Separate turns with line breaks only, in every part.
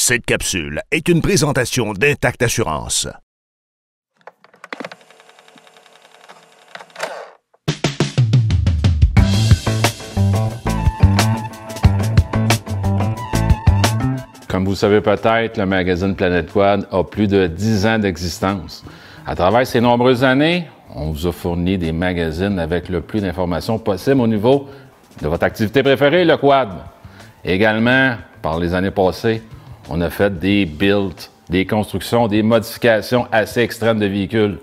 Cette capsule est une présentation d'Intact Assurance.
Comme vous le savez peut-être, le magazine Planète Quad a plus de 10 ans d'existence. À travers ces nombreuses années, on vous a fourni des magazines avec le plus d'informations possible au niveau de votre activité préférée, le quad. Également, par les années passées, on a fait des builds, des constructions, des modifications assez extrêmes de véhicules.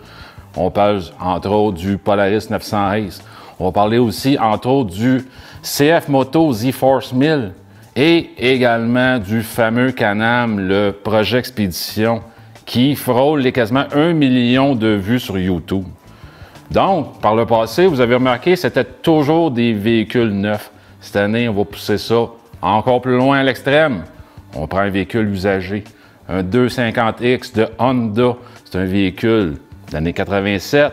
On parle entre autres du Polaris 900 Ace. On va parler aussi entre autres du CF Moto Z-Force 1000 et également du fameux Can-Am, le projet Expédition, qui frôle les quasiment 1 million de vues sur YouTube. Donc, par le passé, vous avez remarqué, c'était toujours des véhicules neufs. Cette année, on va pousser ça encore plus loin à l'extrême. On prend un véhicule usagé, un 250X de Honda. C'est un véhicule d'année 87.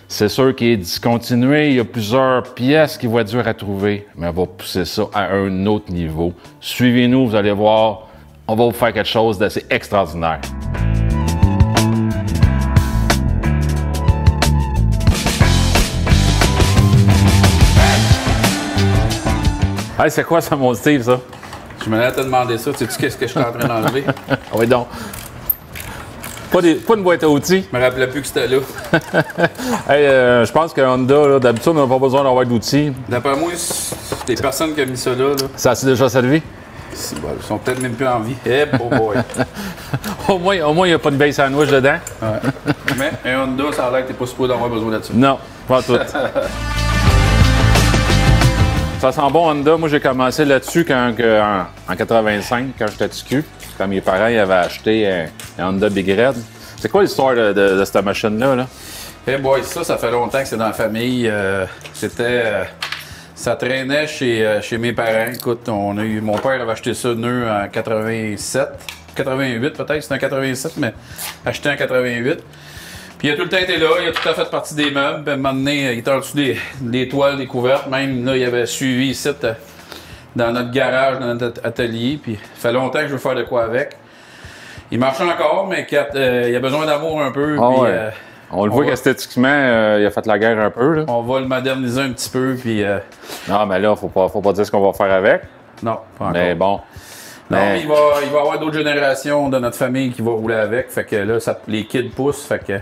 C'est sûr qu'il est discontinué. Il y a plusieurs pièces qui vont être dures à trouver, mais on va pousser ça à un autre niveau. Suivez-nous, vous allez voir, on va vous faire quelque chose d'assez extraordinaire. Hey, c'est quoi ça, mon Steve, ça?
Je me l'ai demandé ça. Sais-tu qu'est-ce que je suis en train d'enlever?
Oui, donc. Pas une boîte à outils.
Je me rappelais plus que c'était là.
Hey, je pense que Honda, d'habitude, on n'a pas besoin d'avoir d'outils.
D'après moi, c'est des personnes qui ont mis ça là.
Ça a déjà servi?
Si, bon, ils sont peut-être même plus en vie. Eh, oh boy!
Au moins, il n'y a pas de base sandwich dedans.
Ouais. Mais un Honda, ça a l'air que t'es pas supposé d'avoir besoin de ça.
Non, pas tout. Ça sent bon, Honda. Moi, j'ai commencé là-dessus en 85, quand j'étais TQ. Quand mes parents avaient acheté un Honda Big Red. C'est quoi l'histoire de cette machine-là? Là?
Eh boy, ça fait longtemps que c'est dans la famille. Ça traînait chez mes parents. Écoute, mon père avait acheté ça neuf en 87, 88 peut-être, c'était en 87, mais acheté en 88. Puis il a tout le temps été là, il a tout à fait partie des meubles. Puis à un moment donné, il était en dessous des toiles découvertes. Même là, il avait suivi ici dans notre garage, dans notre atelier. Puis ça fait longtemps que je veux faire de quoi avec. Il marche encore, mais il a besoin d'amour un peu.
Ah
puis,
ouais. On le voit qu'esthétiquement, il a fait la guerre un peu. Là.
On va le moderniser un petit peu. Puis,
non, mais là, faut pas dire ce qu'on va faire avec.
Non, pas encore.
Mais bon.
Non, mais il va y avoir d'autres générations de notre famille qui vont rouler avec. Fait que là, les kids poussent. Fait que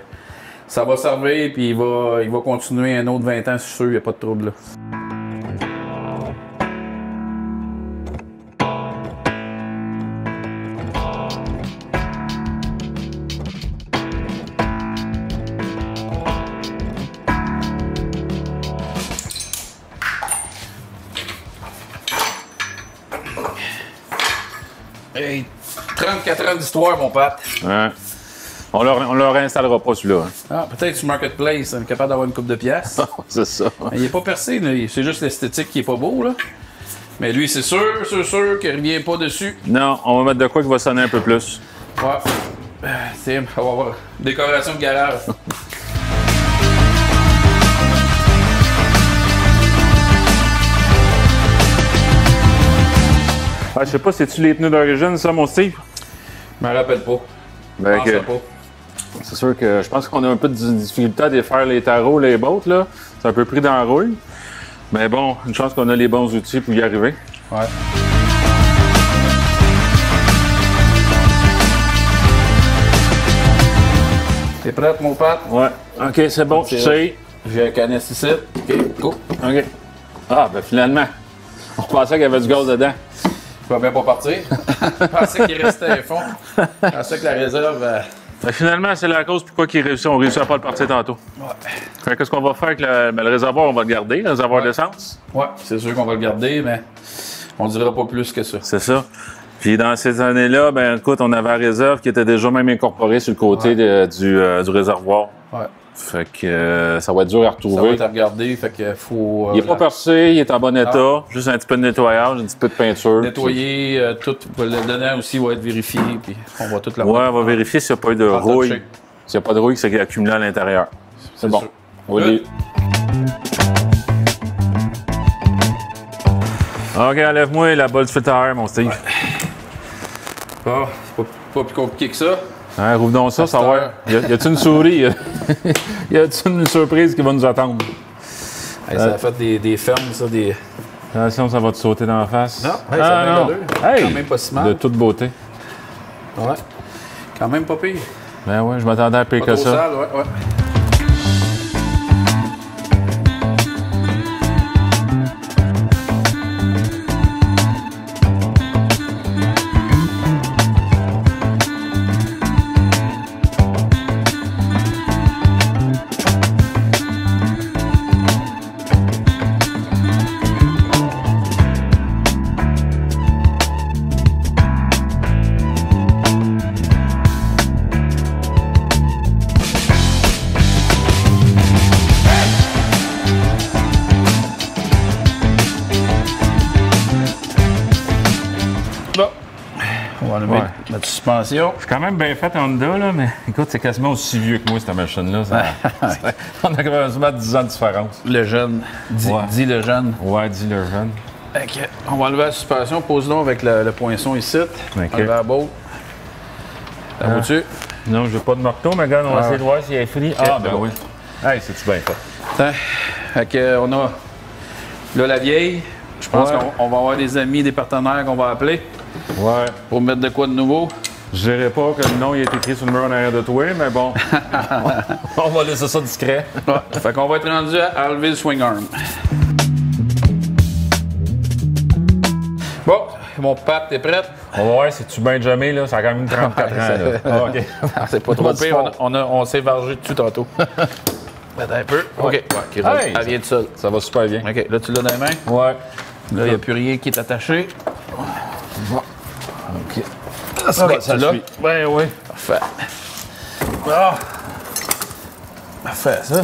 ça va servir. Puis il va continuer un autre 20 ans, c'est sûr. Il n'y a pas de trouble là. Hey, 34 ans d'histoire, mon Pat.
Ouais. On leur réinstallera pas celui-là. Hein.
Ah, peut-être sur Marketplace, on est capable d'avoir une coupe de pièces.
C'est ça.
Mais il est pas percé, c'est juste l'esthétique qui est pas beau, là. Mais lui, c'est sûr qu'il revient pas dessus.
Non, on va mettre de quoi qui va sonner un peu plus.
Ouais. Tiens, on va voir. Décoration de garage.
Je sais pas, c'est-tu les pneus d'origine, ça, mon Steve?
Je me rappelle pas.
Ben,
Je pense pas.
C'est sûr que je pense qu'on a un peu de difficulté à défaire les tarots, les bottes, là. C'est un peu pris dans la rouille. Mais bon, une chance qu'on a les bons outils pour y arriver.
Ouais. T'es prête, mon Pat?
Ouais. OK, c'est bon, je sais.
J'ai un canette ici. OK, go.
OK. Ah, ben finalement, on pensait qu'il y avait du gaz dedans.
Je ne vais même pas partir. Je pensais qu'il restait un fond. Je pensais que la réserve...
Ben, finalement, c'est la cause pourquoi on réussit à pas le partir tantôt.
Ouais.
Qu'est-ce qu'on va faire avec le réservoir? On va le garder, le réservoir d'essence?
Ouais, c'est sûr qu'on va le garder, mais on ne dira pas plus que ça.
C'est ça. Puis dans ces années-là, ben écoute, on avait la réserve qui était déjà même incorporée sur le côté du réservoir.
Ouais.
Fait que ça va être dur à retrouver.
Ça va être à regarder, fait que faut...
il est pas percé, il est en bon état. Juste un petit peu de nettoyage, un petit peu de peinture.
Nettoyer, tout. Le dedans aussi va être vérifié, puis on va tout la
Ouais, on va vérifier s'il n'y a pas eu de rouille. S'il n'y a pas de rouille qui s'est accumulée à l'intérieur. C'est bon.
Sûr.
Oui. OK, enlève-moi la bolle de filtre à air, mon Steve. Ouais.
Ah, c'est pas plus compliqué que ça.
Hein, rouvre donc ça, savoir. Y a-t-il une souris? Y a-t-il une surprise qui va nous attendre?
Hey, ça a fait des fermes, ça, des...
Attention, ça va te sauter dans la face.
Non, hey, ça a bien
non.
l'allure.
Hey,
Quand même pas si mal.
de toute beauté.
Ouais. Quand même pas pire.
Ben ouais, je m'attendais à pire
Pas
que
trop
ça.
sale, ouais. Bon, on va enlever notre suspension.
C'est quand même bien fait en dedans, là, mais écoute, c'est quasiment aussi vieux que moi, cette machine-là. On a quasiment 10 ans de différence.
Le jeune. Dis le jeune.
Ouais, dis le jeune.
OK. On va enlever la suspension. Pose-le avec le poinçon ici. Enlever la botte. La vois-tu?
Non, j'ai pas de marteau, mais regarde, on va essayer de voir si elle est finie. Ah, ben oui. Hey, c'est-tu bien fait?
Attends. Fait que, on a là la vieille. Je pense qu'on va avoir des amis, des partenaires qu'on va appeler
Ouais.
pour mettre de quoi de nouveau.
Je dirais pas que le nom il est écrit sur le mur en arrière de toi, mais bon. On va laisser ça discret.
Ouais. Fait qu'on va être rendu à enlever le swing arm. Bon, mon pape, t'es prête?
On va voir si tu Benjamin, là, ça a quand même 34 ans. Là. Ah, OK.
C'est pas trop pire, on s'est vargé dessus tantôt. Attends un peu. OK. Ouais,
Hey,
elle vient de seule.
Ça va super bien.
OK, là, tu l'as dans les mains.
Ouais.
Là, il n'y a plus rien qui est attaché.
OK.
OK,
Ça
là.
suit. Ben oui.
Parfait. Ah! Parfait, ça.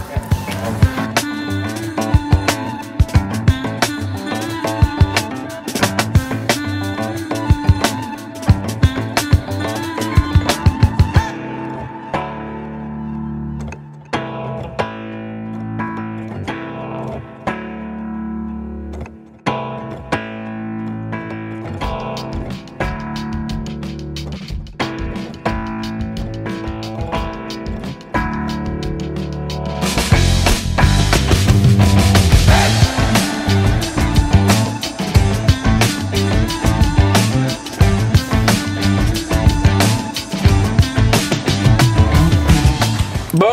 Bon,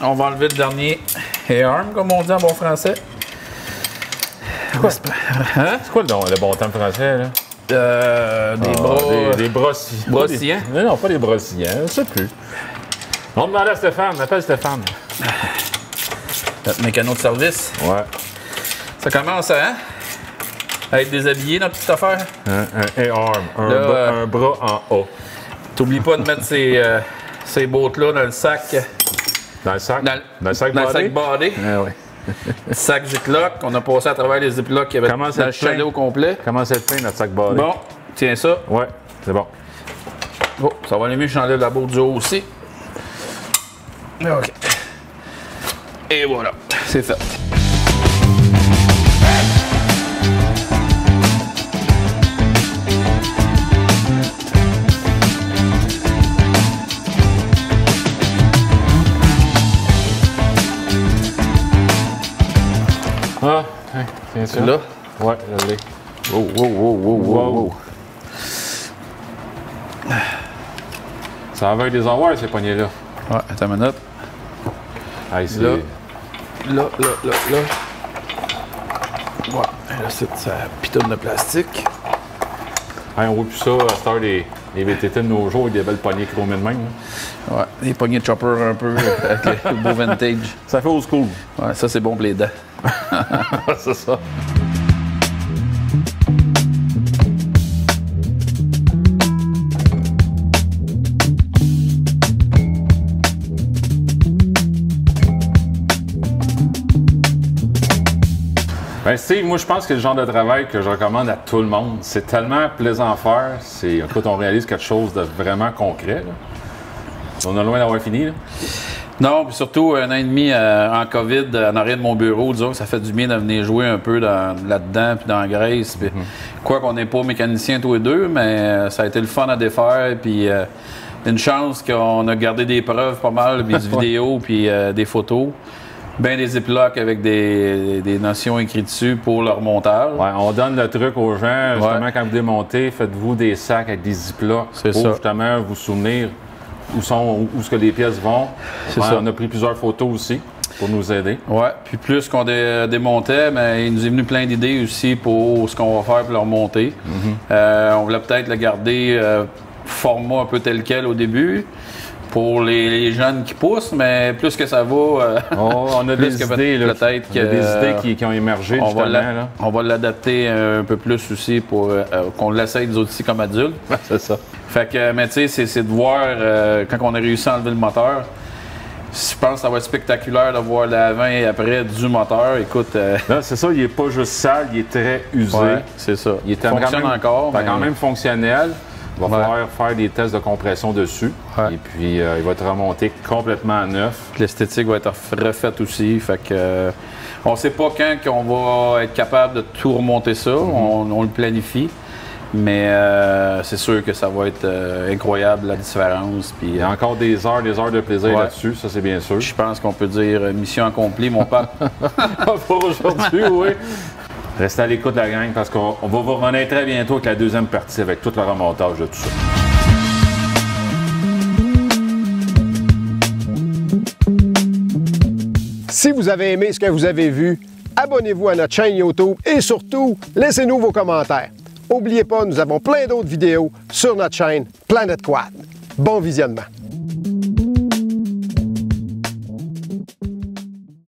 on va enlever le dernier arm, comme on dit en bon français.
C'est quoi le bon terme français, là?
Des bras.
Des brossillants.
Brossillants?
Non, pas des brossillants. Je sais plus. On demande à Stéphane. Appelle Stéphane.
Notre mécano de service.
Ouais.
Ça commence à être déshabillé, notre petite affaire.
Un arm.
Là,
un bras en haut.
T'oublies pas de mettre ces bottes-là dans le sac.
Dans le sac?
Dans
le sac
Dans le
body?
sac body.
Ah oui.
Sac Ziploc. On a passé à travers les Ziploc qui avaient dans
Comment ça
le
te plaît?
chalet au complet.
Comment ça te fait, notre sac body?
Bon, tiens ça.
Ouais, c'est bon.
Oh, ça va aller mieux, j'enlève la botte du haut aussi. OK. Et voilà, c'est fait.
Ah, tiens ça.
Là?
Ouais, je l'ai.
Wow.
Ça avait des envois, ces poignées-là.
Ouais, attends une minute.
Ah, ici.
Là. Là. Voilà, là, c'est sa pitonne de plastique.
Ah, on voit plus ça à cette heure des VTT de nos jours avec des belles poignées chromées de même. Là.
Ouais, des poignées de chopper un peu avec le beau vintage.
Ça fait old school.
Ouais, ça, c'est bon pour les dents.
C'est ça. Ben Steve, moi je pense que c'est le genre de travail que je recommande à tout le monde. C'est tellement plaisant à faire. Écoute, on réalise quelque chose de vraiment concret. Là. On est loin d'avoir fini. Là.
Non, puis surtout, 1 an et demi en COVID, en arrière de mon bureau, disons que ça fait du bien de venir jouer un peu là-dedans, puis dans la graisse. Puis, quoi qu'on n'est pas mécaniciens tous les deux, mais ça a été le fun à défaire, puis une chance qu'on a gardé des preuves pas mal, des vidéos, puis des photos. Ben des ziplocs avec des notions écrites dessus pour leur montage.
Ouais, on donne le truc aux gens, justement, quand vous démontez, faites-vous des sacs avec des ziplocs pour justement vous souvenir où ce que les pièces vont. On a pris plusieurs photos aussi pour nous aider. Oui,
puis plus qu'on démontait, mais il nous est venu plein d'idées aussi pour ce qu'on va faire pour le remonter. On voulait peut-être le garder format un peu tel quel au début pour les jeunes qui poussent, mais plus que ça va...
on a des idées,
peut-être
que des idées qui ont émergé, justement.
On va l'adapter un peu plus aussi pour qu'on l'essaye nous aussi comme adultes.
C'est ça.
Fait que, mais tu sais, c'est de voir, quand on a réussi à enlever le moteur, je pense que ça va être spectaculaire de voir l'avant et après du moteur. Écoute...
Là, c'est ça, il n'est pas juste sale, il est très usé.
Ouais, c'est ça.
Il fonctionne encore, mais... quand même fonctionnel. Il va falloir faire des tests de compression dessus. Et puis, il va être remonté complètement neuf.
L'esthétique va être refaite aussi. Fait que, on ne sait pas quand on va être capable de tout remonter ça. On le planifie. Mais c'est sûr que ça va être incroyable, la différence. Puis,
il y a encore des heures de plaisir là-dessus, ça c'est bien sûr.
Je pense qu'on peut dire mission accomplie, mon père.
Pour aujourd'hui, oui. Restez à l'écoute de la gang parce qu'on va vous revenir très bientôt avec la deuxième partie, avec tout le remontage de tout ça.
Si vous avez aimé ce que vous avez vu, abonnez-vous à notre chaîne YouTube et surtout, laissez-nous vos commentaires. N'oubliez pas, nous avons plein d'autres vidéos sur notre chaîne Planète Quad. Bon visionnement!